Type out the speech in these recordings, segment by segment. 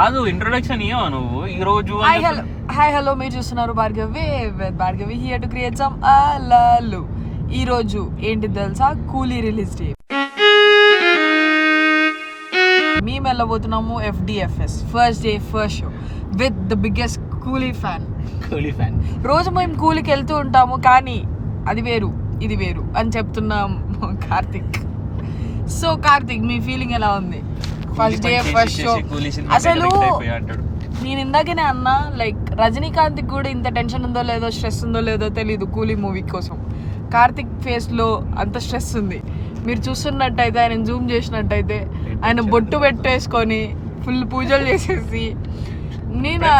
కాదు ఇంట్రొడక్షన్ ఇవ్వవా నువ్వు ఈ రోజు? హాయ్ హలో, మీరు చూస్తున్నారు Bhargavi here to create some అలలు. ఈ రోజు ఏంటి తెలుసా? కూలీ రిలీజ్ డే. మేము వెళ్ళబోతున్నాము FDFS first day first show with the biggest కూలీ ఫ్యాన్. రోజు మేము కూలీకి వెళ్తూ ఉంటాము, కానీ అది వేరు ఇది వేరు అని చెప్తున్నాం కార్తిక్. సో కార్తిక్, మీ ఫీలింగ్ ఎలా ఉంది? First day first show. అసలు నేను ఇందాకనే అన్నా, లైక్ రజనీకాంత్ కూడా ఇంత టెన్షన్ ఉందో లేదో, స్ట్రెస్ ఉందో లేదో తెలీదు కూలీ మూవీ కోసం. కార్తిక్ ఫేస్ లో అంత స్ట్రెస్ ఉంది. మీరు చూస్తున్నట్టయితే, ఆయన జూమ్ చేసినట్టయితే, ఆయన బొట్టు పెట్టేసుకొని ఫుల్ పూజలు చేసేసి, నేను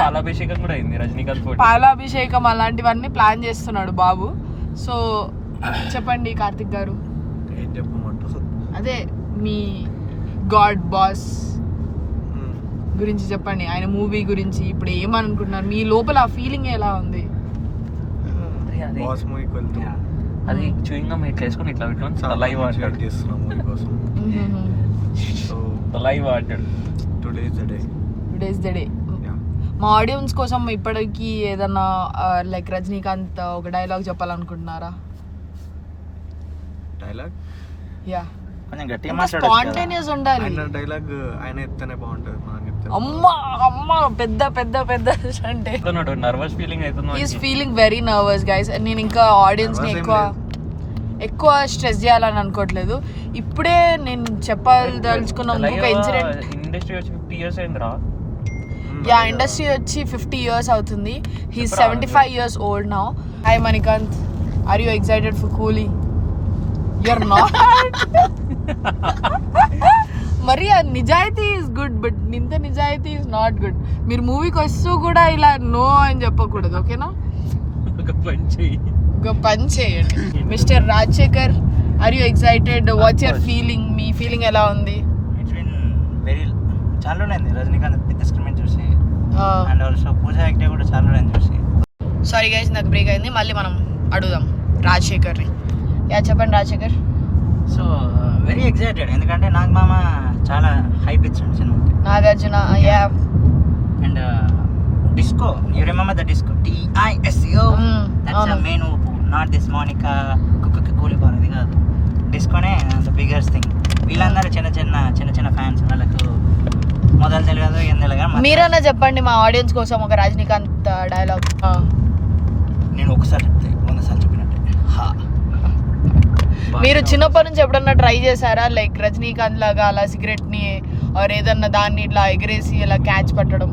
పాలాభిషేకం అలాంటివన్నీ ప్లాన్ చేస్తున్నాడు బాబు. సో చెప్పండి కార్తిక్ గారు, అదే మీ గాడ్ బాస్ గురించి చెప్పండి, ఆయన మూవీ గురించి ఇప్పుడు ఏమనుకుంటున్నారు, మీ లోపల ఆ ఫీలింగ్ ఎలా ఉంది? అది చూయింగ్ ఇట్లా వేసుకొని ఇట్లా పెట్టుకొని లైవ్ ఆడాడు. లైవ్ ఆడాడు. Today's the day. మా ఆడియన్స్ కోసం ఇప్పటికి ఏదన్నా లైక్ రజనీకాంత్ ఒక డైలాగ్ చెప్పాలనుకుంటున్నారా? డైలాగ్ యా, కొంచెం గట్టిగా స్పాంటేనియస్ ఉండాలి. డైలాగ్ ఆయన చెప్తేనే బాగుంటది. అమ్మా పెద్ద పెద్ద పెద్ద అంటే నర్వస్ ఫీలింగ్ అవుతుంది. He is feeling very nervous guys. నేను ఇంకా ఆడియన్స్ ని ఎక్కువ స్ట్రెస్ చేయాలని అనుకోవట్లేదు. ఇప్పుడే నేను చెప్పదలుచుకున్న ఇంకొక ఇన్సిడెంట్. ఇండస్ట్రీ వచ్చి 50 years అయిందిరా. యా, ఇండస్ట్రీ వచ్చి 50 years అవుతుంది. He is 75 years old now. Hi Manikanth, are you excited for Coolie? You're not. మరి ఆ నిజాయితీ ఈజ్ గుడ్, బట్ ఇంత నిజాయితీ ఈజ్ నాట్ గుడ్. మీరు మూవీకి వస్తూ కూడా ఇలా నో అని చెప్పకూడదు, ఓకేనా? ఒక పని చేయండి. Mister Rajasekhar, are you excited? What's your feeling? మీ ఫీలింగ్ ఎలా ఉంది? చాలా ఉంది రజనీకాంత్ పెద్ద స్క్రీన్ చూసి, అండ్ ఆల్సో పూజా హెగ్డే కూడా చాలా చూసి. సారీ గైస్, నాకు బ్రేక్ అయింది. మళ్ళీ మనం అడుగుదాం రాజశేఖర్ని. యా చెప్పండి రాజశేఖర్. సో వెరీ ఎక్సైటెడ్, ఎందుకంటే నాగ్ మామ చాలా హైప్ ఇచ్చాడు సినిమాకి. Nagarjuna, yeah. And disco, you remember the disco, DISCO, that's the main ఊపు, నాట్ దిస్ మోనికా కూలి బార్, అది కాదు. డిస్కోనే ద బిగ్గెస్ట్ థింగ్. వీళ్ళందరూ చిన్న చిన్న ఫ్యాన్స్, వాళ్ళకు మొదలు తెలియదు ఏం తెలియదు. మీరన్నా చెప్పండి మా ఆడియన్స్ కోసం ఒక రజనీకాంత్ డైలాగ్. నేను ఒకసారి చెప్తే 100 సార్లు చెప్పినట్టే. మీరు చిన్నప్పటి నుంచి ఎప్పుడన్నా ట్రై చేశారా, లైక్ రజనీకాంత్ లాగా అలా సిగరెట్ ని ఆర్ ఏదన్నా దాన్ని ఇట్లా ఎగరేసి ఇలా క్యాచ్ పట్టడం?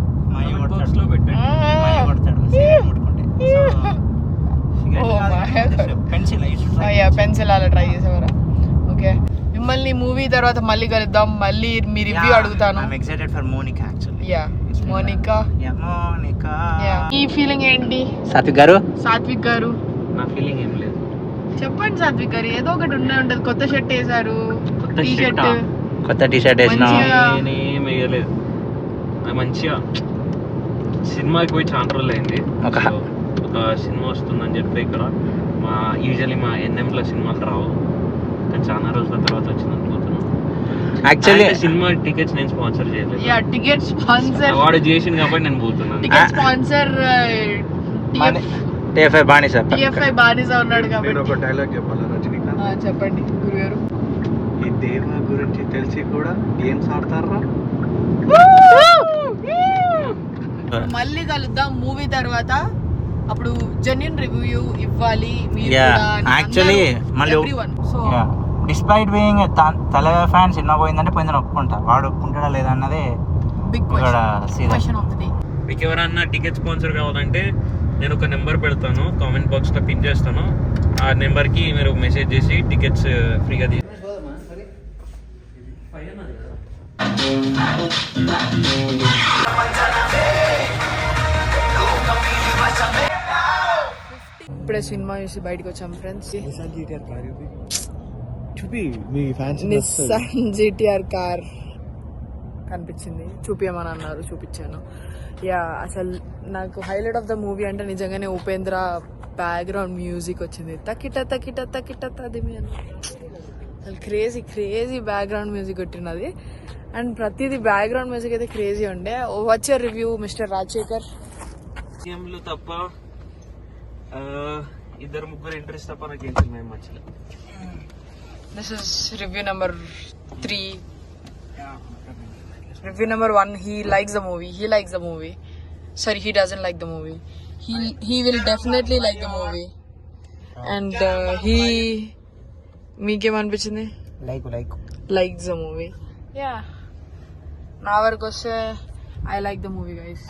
పెన్సిల్ అలా ట్రై చేసేవారా? ఓకే, మిమ్మల్ని మూవీ తర్వాత మళ్ళీ కలుద్దాం. మళ్ళీ మీ రివ్యూ అడుగుతాను. యా మోనికా. ఈ ఫీలింగ్ ఏంటి సాత్విక్ గారు? నా ఫీలింగ్ ఏం లేదు. చెప్పండి సాత్విక్ గారు, ఏదో ఒకటి ఉంటది. కొత్త షర్ట్ వేసారు, కొత్త టీ షర్ట్ వేసినా. నేనేం వేయలేదు. మంచిగా సినిమాకి పోయి చాలా రోజులు అయింది. ఒక సినిమా వస్తుందని చెప్పి ఇక్కడ యూజువల్లీ మా NMలో సినిమాలు రావు, కానీ చాలా రోజుల తర్వాత వచ్చిందని పోతున్నాను. యాక్చువల్లీ సినిమా టికెట్స్ నేను స్పాన్సర్ చేయలేదు. యా, టికెట్ స్పాన్సర్ వాడు చేసింది కాబట్టి నేను పోతున్నాను. టికెట్ స్పాన్సర్ TFI బానిస ఉన్నాడు కాబట్టి. ఒక డైలాగ్ చెప్పాలి రజనీకాంత్. చెప్పండి గురుగారు. ఈ దేవ గురించి తెలిసి కూడా గేమ్స్ ఆడతారా? మళ్ళీ కలుద్దాం మూవీ తర్వాత. అప్పుడు జెన్యూన్ రివ్యూ ఇవ్వాలి మీరు. యాక్చువల్లీ మళ్ళీ despite being Thala fan cinema పోయిందంటే పోయిందని ఒప్పుకుంటా. వాడు ఒప్పుకుంటాడా లేదా అన్నదే big question of the day. మీకు ఎవరన్నా టికెట్ స్పాన్సర్ కావాలంటే నేను ఒక నెంబర్ పెడతాను, కామెంట్ బాక్స్లో పిన్ చేస్తాను. ఆ నెంబర్కి మీరు మెసేజ్ చేసి టికెట్స్ ఫ్రీగా తీసి. ఇప్పుడే సినిమా చూసి బయటకు వచ్చాం ఫ్రెండ్స్. నిస్సాన్ GTR కార్ కనిపించింది, చూపించమని అన్నారు, చూపించాను. యా, అసలు నాకు హైలైట్ ఆఫ్ ద మూవీ అంటే నిజంగానే ఉపేంద్ర బ్యాక్గ్రౌండ్ మ్యూజిక్ వచ్చింది. తకిట తకిట తకిట తదిమి అని అసలు క్రేజీ బ్యాక్గ్రౌండ్ మ్యూజిక్ కొట్టినది. అండ్ ప్రతిదీ బ్యాక్గ్రౌండ్ మ్యూజిక్ అయితే క్రేజీ ఉండే. వచ్చే రివ్యూ మిస్టర్ రాజశేఖర్. గేమ్లు తప్ప ఇద్దరు ముగ్గురు ఇంట్రెస్ట్ తప్ప నాకు ఏం సినిమా ఏం నచ్చలేదు. This is review number 3. Review number 1, he likes the movie. Sorry, he doesn't like the movie. He will definitely like the movie. And he meekem anpichindi likes the movie. Yeah, na varaku I like the movie, guys.